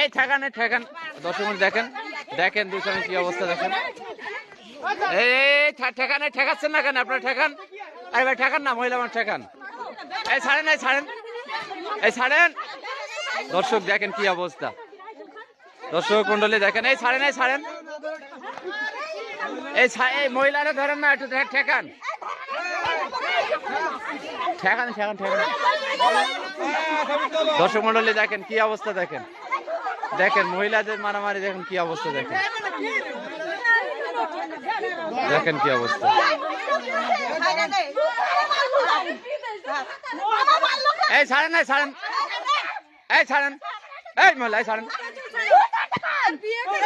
এই ঠেকানে ঠেকান দর্শক দেখেন দেখেন দুজনে কি অবস্থা দেখেন এই ঠেকানে ঠেকাচ্ছেন না কেন আপনারা ঠেকান আরে ভাই ঠেকান না মহিলা মানুষ ঠেকান এই ছাড়েন এই ছাড়েন এই ছাড়েন দর্শক দেখেন কি অবস্থা দর্শক মন্ডলী দেখেন এই ছাড়েন এই ছাড়েন এই মহিলারা ধরেন না একটু ঠেকান ঠেকান ঠেকান ঠেকান দর্শক মন্ডলী দেখেন কি অবস্থা দেখেন দেখেন মহিলাদের মারামারি দেখেন কি অবস্থা দেখেন দেখেন কি অবস্থা এই ছাড়েন এই ছাড়েন এই ছাড়েন এই মহিলা এই ছাড়েন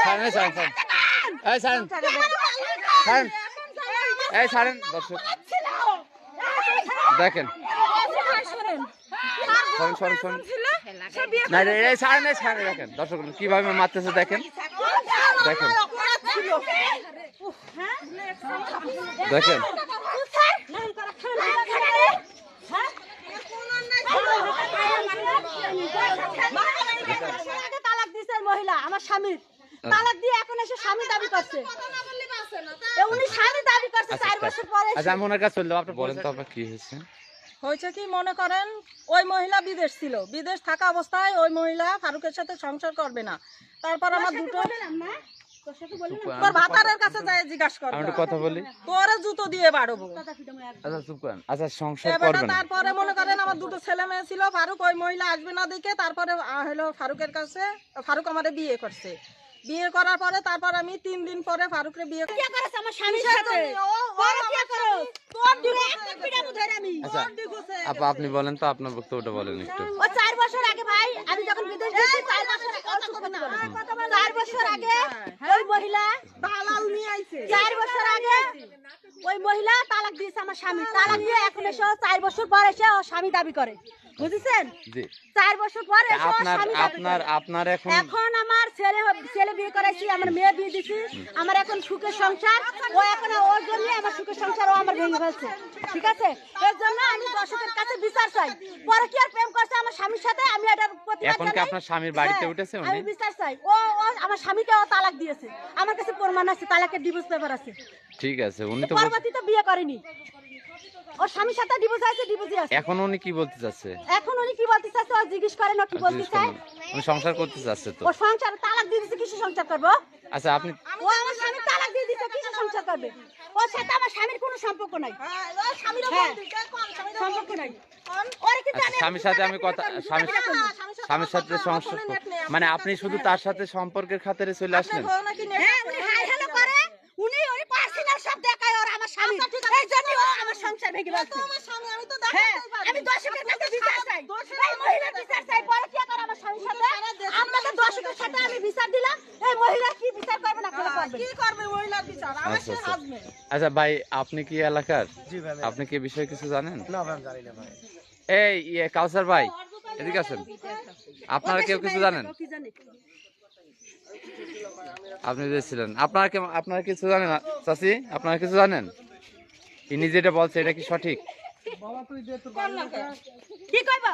ছাড়েন এই ছাড়েন এই ছাড়েন ছাড়েন এই ছাড়েন দর্শক দেখেন শোনেন শোনেন শোনেন না এই ছাড়েন এই ছাড়েন দেখেন দর্শক কিভাবে মারতেছে দেখেন দেখেন দেখেন তালাক দিছে মহিলা আমার স্বামীর তালাক দিয়ে এখন এসে স্বামী দাবি করছে উনি স্বামী দাবি করছে 4 বছর পরে আচ্ছা আমি ওনার কাছে চললাম আপনি বলেন তো আপনার কি হয়েছে হয়েছে কি মনে করেন ওই মহিলা বিদেশ ছিল বিদেশ থাকা অবস্থায় ওই মহিলা ফারুকের সাথে সংসার করবে না তারপর আমার দুটো তোর ভাতারের কাছে যায় জিজ্ঞাসা করবে আমি কথা বলি তোরে জুতো দিয়ে বাড়বো আচ্ছা চুপ করেন আচ্ছা সংসার করবেন তারপরে মনে করেন আমার দুটো ছেলে মেয়ে ছিল ফারুক ওই মহিলা আসবে না দেখে তারপরে হলো ফারুকের কাছে ফারুক আমারে বিয়ে করছে বিয়ে করার পরে তারপর আমি 3 দিন পরে ফারুকরে বিয়ে কি করেছ আমার স্বামীর সাথে পরে কি করো তোর দিকে একটা পিটাবো ধরে আমি আচ্ছা আপনি বলেন তো আপনার বক্তব্যটা বলেন একটু ও 4 বছর আগে ভাই আমি যখন বিদেশ গেছি 4 বছর আগে 4 বছর আগে ওই মহিলা দালাল নিয়ে আইছে 4 বছর আগে ওই মহিলা তালাক দিয়েছে আমার স্বামী তালাক দিয়ে এখন এসে 4 বছর পর এসে ও স্বামী দাবি করে বুঝছেন জি 4 বছর পর এসে আপনার এখন আমার ছেলে বিয়ে করাইছি আমার মেয়ে বিয়ে দিছি আমার এখন সুখের সংসার ও এখন ওর জন্য আমার সুখের সংসার ও আমার ভেঙে ফেলছে ঠিক আছে এর জন্য আমি দর্শকের কাছে বিচার চাই পরে কি আর প্রেম করছে আমার স্বামীর সাথে আমি এটার প্রতিবাদ এখন কি আপনার স্বামীর বাড়িতে উঠেছে উনি আমি বিচার চাই ও আমার স্বামীকে ও তালাক দিয়েছে আমার কাছে প্রমাণ আছে তালাকের ডিভোর্স পেপার আছে ঠিক আছে উনি তো পরবর্তীতে বিয়ে করেনি ওর স্বামীর সাথে ডিভোর্স আছে ডিভোর্সই আছে এখন উনি কি বলতে চাচ্ছে এখন উনি কি বলতে চাচ্ছে ও জিজ্ঞেস করেন ও কি বলতে চায় উনি সংসার করতে চাচ্ছে তো ও সংসার তালাক দিয়ে দিয়েছে কিসে সংসার করবো আচ্ছা আপনি ও আমার স্বামী তালাক দিয়ে দিয়েছে কিসে সংসার করবে ওর সাথে আমার স্বামীর কোনো সম্পর্ক নাই সম্পর্ক নাই ওরে কিন্তু আমি স্বামীর সাথে আমি কথা স্বামীর সাথে সংসার মানে আপনি শুধু তার সাথে সম্পর্কের খাতিরে চলে আসলেন হ্যাঁ উনি হাই হ্যালো করে উনি পার্সোনাল সব দেখায় ওর আমার স্বামী এই জন্য ও আমার সংসার ভেঙে ফেলছে আমার স্বামী আমি তো দেখাই আমি দর্শকের কাছে বিচার চাই এই মহিলা বিচার চাই পরে কি করে আমার স্বামীর সাথে আপনাদের দর্শকের সাথে আমি বিচার দিলাম এই মহিলা কি বিচার করবে না করবে কি করবে মহিলার বিচার আমার সে হাজবেন্ড আচ্ছা ভাই আপনি কি এলাকার জি ভাই আপনি কি বিষয়ে কিছু জানেন না ভাই জানি না ভাই এই কাউসার ভাই এদিকে আসেন আপনারা কেউ কিছু জানেন আপনি যে ছিলেন আপনারা কিছু জানেন চাচি আপনারা কিছু জানেন ইনি যেটা বলছে এটা কি সঠিক কি কইবা